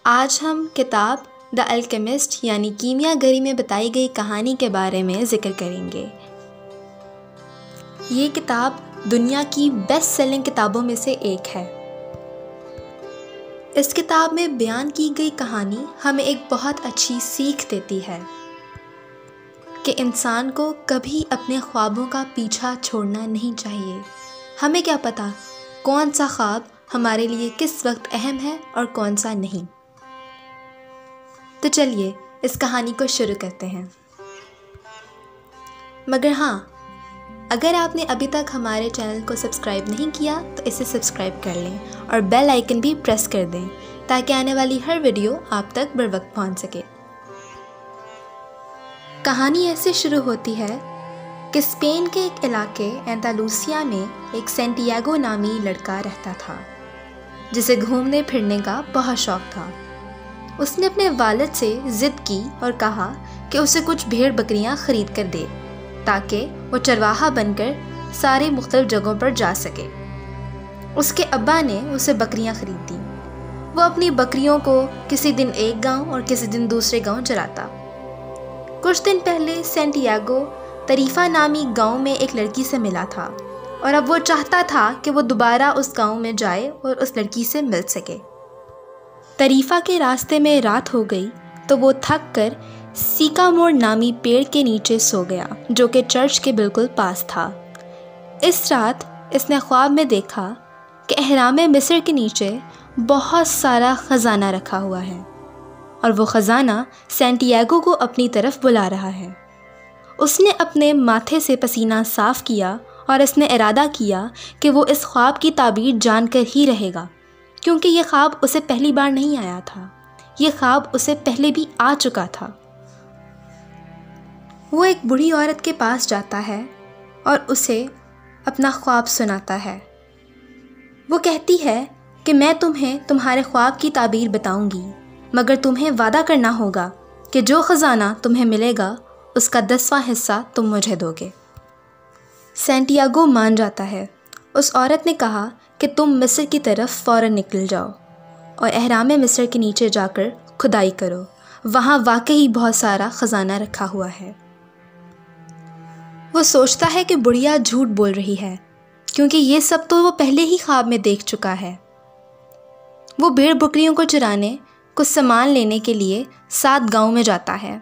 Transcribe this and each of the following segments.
आज हम किताब द अल्केमिस्ट यानी कीमियागरी में बताई गई कहानी के बारे में ज़िक्र करेंगे। ये किताब दुनिया की बेस्ट सेलिंग किताबों में से एक है। इस किताब में बयान की गई कहानी हमें एक बहुत अच्छी सीख देती है कि इंसान को कभी अपने ख्वाबों का पीछा छोड़ना नहीं चाहिए। हमें क्या पता कौन सा ख्वाब हमारे लिए किस वक्त अहम है और कौन सा नहीं। तो चलिए इस कहानी को शुरू करते हैं। मगर हाँ, अगर आपने अभी तक हमारे चैनल को सब्सक्राइब नहीं किया तो इसे सब्सक्राइब कर लें और बेल आइकन भी प्रेस कर दें ताकि आने वाली हर वीडियो आप तक बर वक्त पहुँच सके। कहानी ऐसे शुरू होती है कि स्पेन के एक इलाके एंडालूसिया में एक सैंटियागो नामी लड़का रहता था जिसे घूमने फिरने का बहुत शौक था। उसने अपने वालिद से ज़िद की और कहा कि उसे कुछ भेड़ बकरियां खरीद कर दे ताकि वो चरवाहा बनकर सारे मुख्तलिफ जगहों पर जा सके। उसके अब्बा ने उसे बकरियां खरीद दी। वो अपनी बकरियों को किसी दिन एक गांव और किसी दिन दूसरे गांव चराता। कुछ दिन पहले सैंटियागो तरीफा नामी गांव में एक लड़की से मिला था और अब वो चाहता था कि वो दोबारा उस गांव में जाए और उस लड़की से मिल सके। तरीफा के रास्ते में रात हो गई तो वो थक कर सीकामोर नामी पेड़ के नीचे सो गया जो कि चर्च के बिल्कुल पास था। इस रात इसने ख्वाब में देखा कि अहराम मिस्र के नीचे बहुत सारा ख़जाना रखा हुआ है और वो ख़जाना सैंटियागो को अपनी तरफ बुला रहा है। उसने अपने माथे से पसीना साफ़ किया और इसने इरादा किया कि वो इस ख्वाब की ताबीर जानकर ही रहेगा, क्योंकि ये ख्वाब उसे पहली बार नहीं आया था। ये ख्वाब उसे पहले भी आ चुका था। वो एक बूढ़ी औरत के पास जाता है और उसे अपना ख्वाब सुनाता है। वो कहती है कि मैं तुम्हें तुम्हारे ख्वाब की ताबीर बताऊंगी, मगर तुम्हें वादा करना होगा कि जो ख़जाना तुम्हें मिलेगा उसका 10वां हिस्सा तुम मुझे दोगे। सैंटियागो मान जाता है। उस औरत ने कहा कि तुम मिस्र की तरफ फ़ौरन निकल जाओ और अहराम मिस्र के नीचे जाकर खुदाई करो। वहाँ वाकई बहुत सारा ख़जाना रखा हुआ है। वो सोचता है कि बुढ़िया झूठ बोल रही है, क्योंकि ये सब तो वो पहले ही ख्वाब में देख चुका है। वो भेड़ बकरियों को चराने कुछ सामान लेने के लिए 7 गांव में जाता है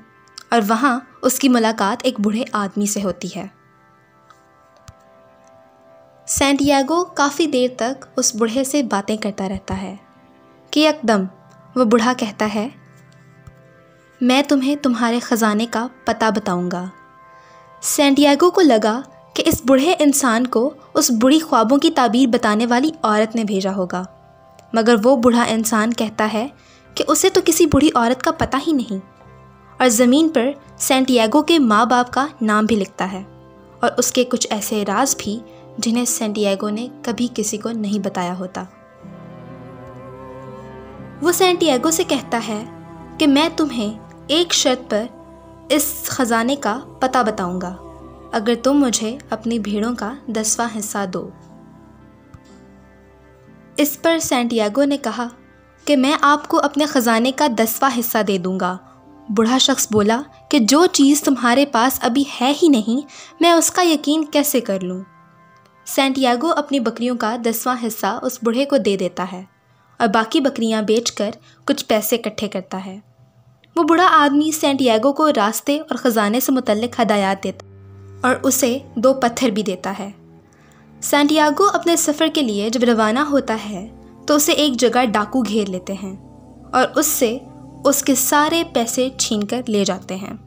और वहाँ उसकी मुलाकात एक बूढ़े आदमी से होती है। सैंटियागो काफ़ी देर तक उस बूढ़े से बातें करता रहता है कि एकदम वो बूढ़ा कहता है, मैं तुम्हें तुम्हारे ख़जाने का पता बताऊंगा। सैंटियागो को लगा कि इस बूढ़े इंसान को उस बुरी ख्वाबों की ताबीर बताने वाली औरत ने भेजा होगा, मगर वो बूढ़ा इंसान कहता है कि उसे तो किसी बूढ़ी औरत का पता ही नहीं और ज़मीन पर सैंटियागो के माँ बाप का नाम भी लिखता है और उसके कुछ ऐसे राज भी जिन्हें सैंटियागो ने कभी किसी को नहीं बताया होता। वो सैंटियागो से कहता है कि मैं तुम्हें एक शर्त पर इस ख़जाने का पता बताऊंगा, अगर तुम मुझे अपनी भेड़ों का 10वां हिस्सा दो। इस पर सैंटियागो ने कहा कि मैं आपको अपने ख़जाने का 10वां हिस्सा दे दूंगा। बूढ़ा शख्स बोला कि जो चीज़ तुम्हारे पास अभी है ही नहीं, मैं उसका यकीन कैसे कर लूँ। सैंटियागो अपनी बकरियों का 10वां हिस्सा उस बूढ़े को दे देता है और बाकी बकरियां बेचकर कुछ पैसे इकट्ठे करता है। वो बूढ़ा आदमी सैंटियागो को रास्ते और ख़जाने से मुतल्लिक हदायत देता और उसे 2 पत्थर भी देता है। सैंटियागो अपने सफ़र के लिए जब रवाना होता है तो उसे एक जगह डाकू घेर लेते हैं और उससे उसके सारे पैसे छीन कर ले जाते हैं।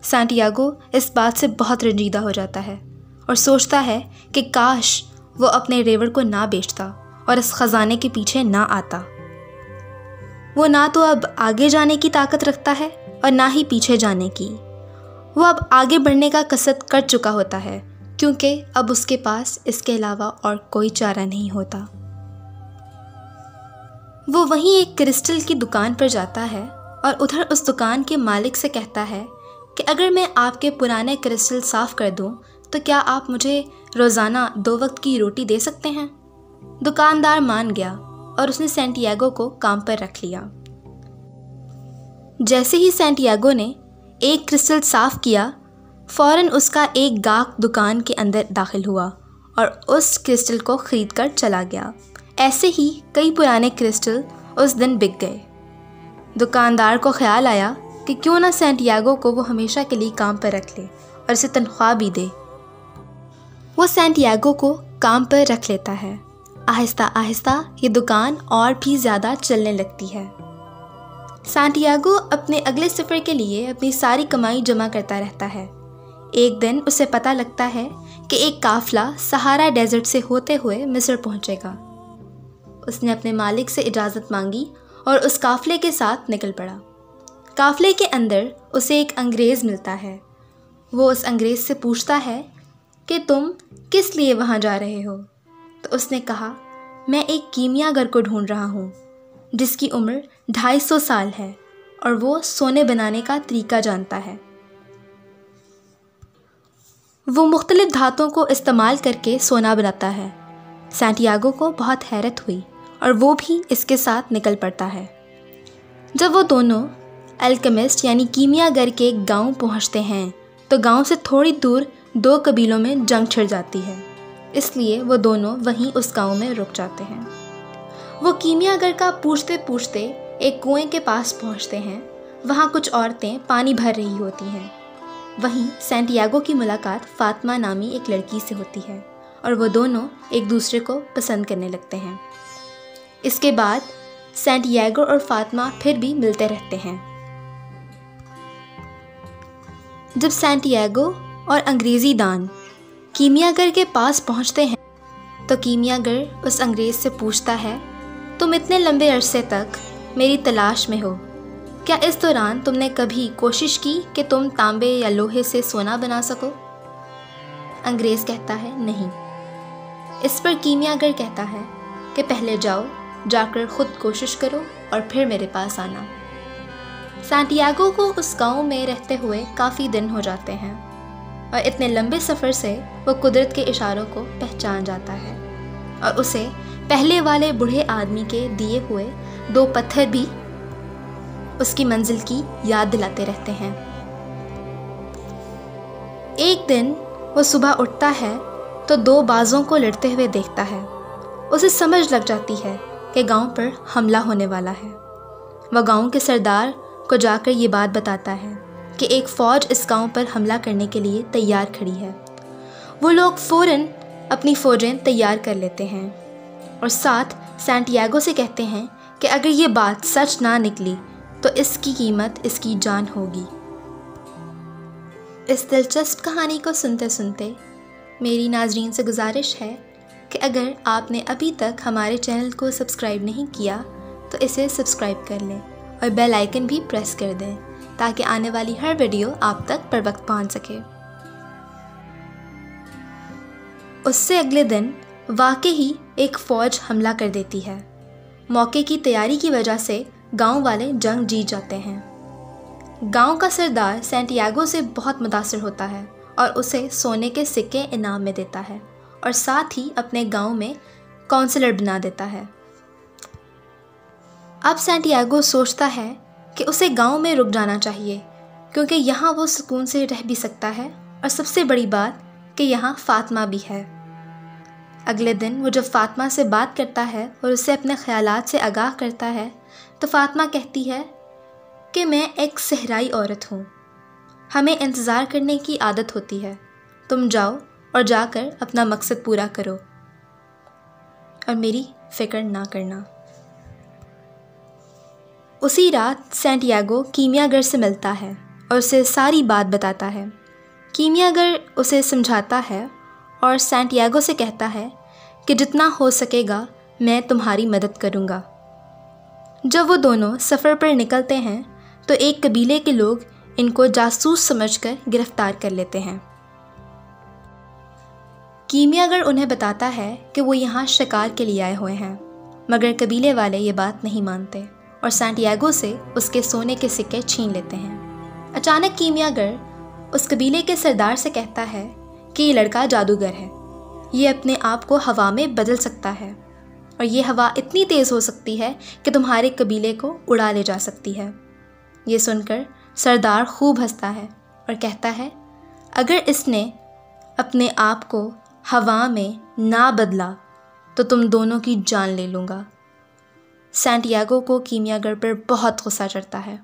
सैंटियागो इस बात से बहुत रंजीदा हो जाता है और सोचता है कि काश वो अपने रेवड़ को ना बेचता और इस ख़जाने के पीछे ना आता। वो ना तो अब आगे जाने की ताकत रखता है और ना ही पीछे जाने की। वो अब आगे बढ़ने का कसद कर चुका होता है, क्योंकि अब उसके पास इसके अलावा और कोई चारा नहीं होता। वो वहीं एक क्रिस्टल की दुकान पर जाता है और उधर उस दुकान के मालिक से कहता है कि अगर मैं आपके पुराने क्रिस्टल साफ़ कर दूं तो क्या आप मुझे रोज़ाना 2 वक्त की रोटी दे सकते हैं। दुकानदार मान गया और उसने सैंटियागो को काम पर रख लिया। जैसे ही सैंटियागो ने एक क्रिस्टल साफ किया, फ़ौरन उसका एक गाहक दुकान के अंदर दाखिल हुआ और उस क्रिस्टल को ख़रीद कर चला गया। ऐसे ही कई पुराने क्रिस्टल उस दिन बिक गए। दुकानदार को ख्याल आया कि क्यों ना सैंटियागो को वो हमेशा के लिए काम पर रख ले और उसे तनख्वाह भी दे। वो सैंटियागो को काम पर रख लेता है। आहिस्ता आहिस्ता ये दुकान और भी ज़्यादा चलने लगती है। सैंटियागो अपने अगले सफ़र के लिए अपनी सारी कमाई जमा करता रहता है। एक दिन उसे पता लगता है कि एक काफ़िला सहारा डेजर्ट से होते हुए मिस्र पहुंचेगा। उसने अपने मालिक से इजाज़त मांगी और उस काफ़िले के साथ निकल पड़ा। काफ़िले के अंदर उसे एक अंग्रेज़ मिलता है। वो उस अंग्रेज़ से पूछता है कि तुम किस लिए वहाँ जा रहे हो? तो उसने कहा, मैं एक कीमियागर को ढूंढ रहा हूँ जिसकी उम्र 250 साल है और वो सोने बनाने का तरीका जानता है। वो मुख्तलिफ धातुओं को इस्तेमाल करके सोना बनाता है। सैंटियागो को बहुत हैरत हुई और वो भी इसके साथ निकल पड़ता है। जब वो दोनों अल्केमिस्ट यानी कीमियागर के एक गांव पहुंचते हैं तो गांव से थोड़ी दूर 2 कबीलों में जंग छिड़ जाती है, इसलिए वो दोनों वहीं उस गांव में रुक जाते हैं। वो कीमियागर का पूछते पूछते एक कुएं के पास पहुंचते हैं। वहाँ कुछ औरतें पानी भर रही होती हैं। वहीं सैंटियागो की मुलाकात फातिमा नामी एक लड़की से होती है और वो दोनों एक दूसरे को पसंद करने लगते हैं। इसके बाद सैंटियागो और फातिमा फिर भी मिलते रहते हैं। जब सैंटियागो और अंग्रेज़ी दान कीमियागर के पास पहुंचते हैं तो कीमियागर उस अंग्रेज़ से पूछता है, तुम इतने लंबे अरसे तक मेरी तलाश में हो, क्या इस दौरान तुमने कभी कोशिश की कि तुम तांबे या लोहे से सोना बना सको? अंग्रेज़ कहता है, नहीं। इस पर कीमियागर कहता है कि पहले जाओ, जाकर खुद कोशिश करो और फिर मेरे पास आना। सैंटियागो को उस गांव में रहते हुए काफ़ी दिन हो जाते हैं और इतने लंबे सफ़र से वो कुदरत के इशारों को पहचान जाता है और उसे पहले वाले बूढ़े आदमी के दिए हुए 2 पत्थर भी उसकी मंजिल की याद दिलाते रहते हैं। एक दिन वो सुबह उठता है तो 2 बाजों को लड़ते हुए देखता है। उसे समझ लग जाती है कि गांव पर हमला होने वाला है। वह गांव के सरदार को जाकर ये बात बताता है कि एक फ़ौज इस गांव पर हमला करने के लिए तैयार खड़ी है। वो लोग फ़ौरन अपनी फ़ौजें तैयार कर लेते हैं और साथ सैंटियागो से कहते हैं कि अगर ये बात सच ना निकली तो इसकी कीमत इसकी जान होगी। इस दिलचस्प कहानी को सुनते सुनते मेरी नाजरीन से गुजारिश है कि अगर आपने अभी तक हमारे चैनल को सब्सक्राइब नहीं किया तो इसे सब्सक्राइब कर लें और बेल आइकन भी प्रेस कर दें ताकि आने वाली हर वीडियो आप तक बर वक्त पहुँच सके। उससे अगले दिन वाकई ही एक फ़ौज हमला कर देती है। मौके की तैयारी की वजह से गांव वाले जंग जीत जाते हैं। गांव का सरदार सैंटियागो से बहुत मुतासिर होता है और उसे सोने के सिक्के इनाम में देता है और साथ ही अपने गांव में काउंसलर बना देता है। अब सैंटियागो सोचता है कि उसे गांव में रुक जाना चाहिए क्योंकि यहाँ वो सुकून से रह भी सकता है और सबसे बड़ी बात कि यहाँ फातिमा भी है। अगले दिन वो जब फातिमा से बात करता है और उसे अपने ख्यालात से आगाह करता है तो फातिमा कहती है कि मैं एक सहराई औरत हूँ, हमें इंतज़ार करने की आदत होती है, तुम जाओ और जाकर अपना मकसद पूरा करो और मेरी फ़िक्र ना करना। उसी रात सैंटियागो कीमियागर से मिलता है और उसे सारी बात बताता है। कीमियागर उसे समझाता है और सैंटियागो से कहता है कि जितना हो सकेगा मैं तुम्हारी मदद करूँगा। जब वो दोनों सफ़र पर निकलते हैं तो एक कबीले के लोग इनको जासूस समझकर गिरफ्तार कर लेते हैं। कीमियागर उन्हें बताता है कि वो यहाँ शिकार के लिए आए हुए हैं, मगर कबीले वाले ये बात नहीं मानते और सैंटियागो से उसके सोने के सिक्के छीन लेते हैं। अचानक कीमियागर उस कबीले के सरदार से कहता है कि ये लड़का जादूगर है, ये अपने आप को हवा में बदल सकता है और ये हवा इतनी तेज़ हो सकती है कि तुम्हारे कबीले को उड़ा ले जा सकती है। ये सुनकर सरदार खूब हंसता है और कहता है, अगर इसने अपने आप को हवा में ना बदला तो तुम दोनों की जान ले लूँगा। सैंटियागो को कीमियागर पर बहुत गुस्सा चढ़ता है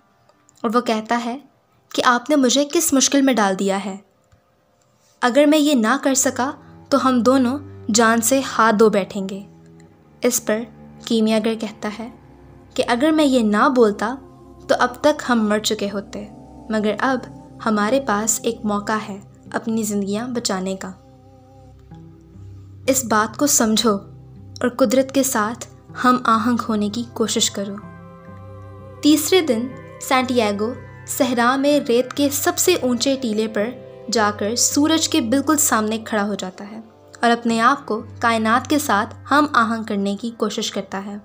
और वो कहता है कि आपने मुझे किस मुश्किल में डाल दिया है। अगर मैं ये ना कर सका तो हम दोनों जान से हाथ धो बैठेंगे। इस पर कीमियागर कहता है कि अगर मैं ये ना बोलता तो अब तक हम मर चुके होते, मगर अब हमारे पास एक मौका है अपनी ज़िंदगियां बचाने का। इस बात को समझो और कुदरत के साथ हम आहंग होने की कोशिश करो। तीसरे दिन सैंटियागो सहरा में रेत के सबसे ऊंचे टीले पर जाकर सूरज के बिल्कुल सामने खड़ा हो जाता है और अपने आप को कायनात के साथ हम आहंग करने की कोशिश करता है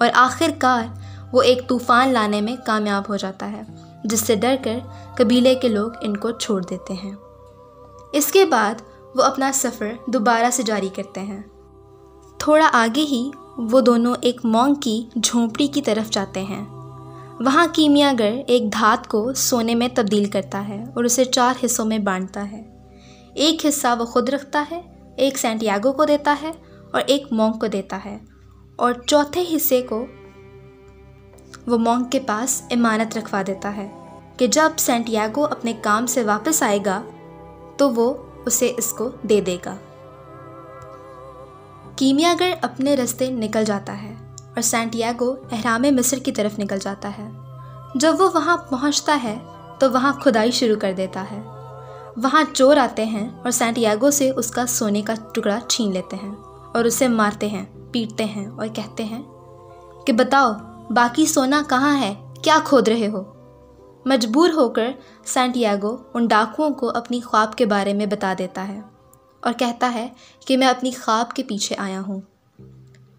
और आखिरकार वो एक तूफ़ान लाने में कामयाब हो जाता है, जिससे डरकर कबीले के लोग इनको छोड़ देते हैं। इसके बाद वो अपना सफ़र दोबारा से जारी करते हैं। थोड़ा आगे ही वो दोनों एक मोंग की झोंपड़ी की तरफ जाते हैं। वहाँ कीमियागर एक धात को सोने में तब्दील करता है और उसे 4 हिस्सों में बांटता है। एक हिस्सा वो खुद रखता है, एक सैंटियागो को देता है और एक मोंग को देता है, और चौथे हिस्से को वो मोंग के पास इमानत रखवा देता है कि जब सैंटियागो अपने काम से वापस आएगा तो वो उसे इसको दे देगा। कीमियागर अपने रास्ते निकल जाता है और सैंटियागो एहराम मिस्र की तरफ निकल जाता है। जब वो वहाँ पहुँचता है तो वहाँ खुदाई शुरू कर देता है। वहाँ चोर आते हैं और सैंटियागो से उसका सोने का टुकड़ा छीन लेते हैं और उसे मारते हैं, पीटते हैं और कहते हैं कि बताओ बाकी सोना कहाँ है, क्या खोद रहे हो। मजबूर होकर सैंटियागो उन डाकुओं को अपनी ख्वाब के बारे में बता देता है और कहता है कि मैं अपनी ख्वाब के पीछे आया हूँ।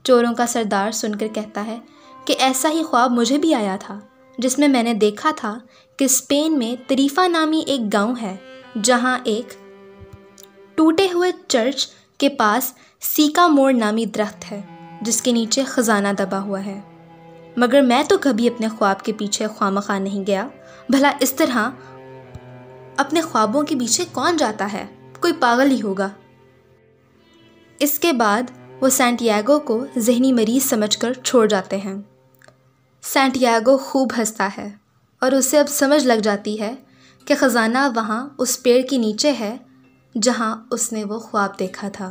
चोरों का सरदार सुनकर कहता है कि ऐसा ही ख्वाब मुझे भी आया था, जिसमें मैंने देखा था कि स्पेन में तरीफा नामी एक गांव है जहां एक टूटे हुए चर्च के पास सीका मोड़ नामी दरख्त है जिसके नीचे खजाना दबा हुआ है। मगर मैं तो कभी अपने ख्वाब के पीछे ख्वामखा नहीं गया। भला इस तरह अपने ख्वाबों के पीछे कौन जाता है, कोई पागल ही होगा। इसके बाद वो सैंटियागो को जहनी मरीज समझकर छोड़ जाते हैं। सैंटियागो खूब हंसता है और उसे अब समझ लग जाती है कि ख़जाना वहाँ उस पेड़ के नीचे है जहाँ उसने वो ख्वाब देखा था,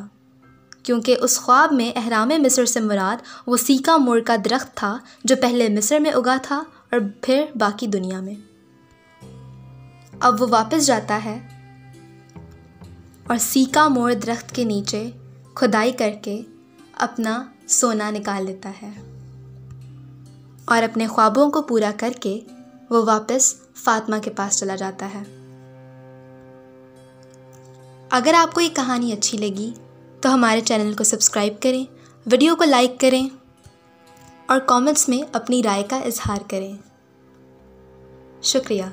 क्योंकि उस ख्वाब में एहराम मिस्र से मुराद वो सीका मोड़ का दरख्त था जो पहले मिस्र में उगा था और फिर बाकी दुनिया में। अब वो वापस जाता है और सीका मोड़ दरख्त के नीचे खुदाई करके अपना सोना निकाल लेता है और अपने ख्वाबों को पूरा करके वो वापस फातिमा के पास चला जाता है। अगर आपको ये कहानी अच्छी लगी तो हमारे चैनल को सब्सक्राइब करें, वीडियो को लाइक करें और कमेंट्स में अपनी राय का इजहार करें। शुक्रिया।